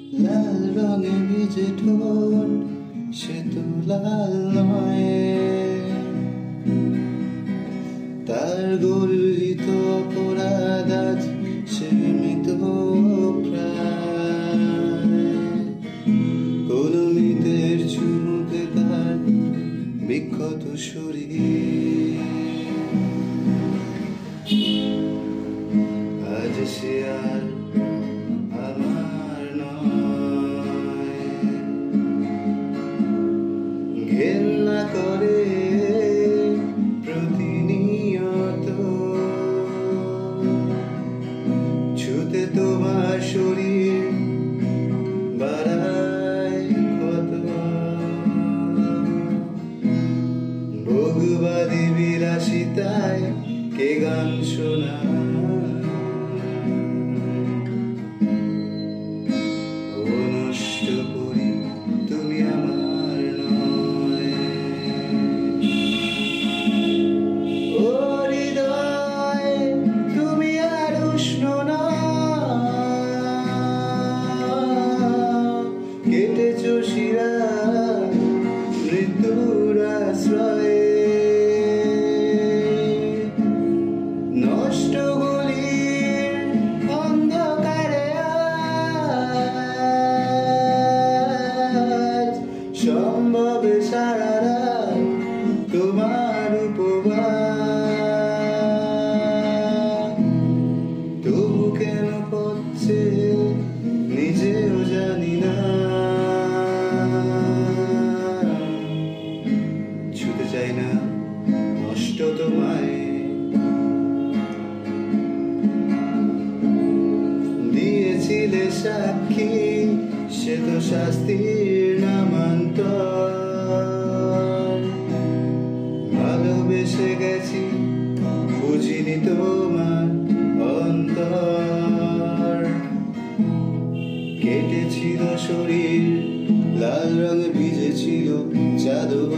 লাল রঙে ভিজে ঠোঁট, সে তো লাল নয়। তার গর্বিত অপরাধ আজ সে মৃত প্রায়। কোন মৃতের চুমুকে তার বিক্ষত শরীর, আজ সে আর আমার নয়। ঘেন্না করে প্রতিনিয়ত ছুতে তোমার শরীর, বাড়ায় ক্ষত। ভোগবাদী বিলাসিতায় কে গান শোনায়, নষ্ট করি তুমি আমার নয়। ও হৃদয়, তুমি আর উষ্ণ না, কেটেছ শিরা মৃত্যুর আশ্রয়ে। নষ্ট গলির অন্ধকারে আজ সম্ভবে সারা রাত তোমার উপবাস। তবু কেন পড়ছে নিজেও জানি না, ছুতে চাই না নষ্ট তোমায়। দিয়েছিলে সাক্ষী, সে তো শাস্তির নামান্তর। ভালোবেসে গেছি, বুঝিনি তোমার অন্তর। কেটেছিল শরীর, লাল রঙে ভিজেছিল চাদর।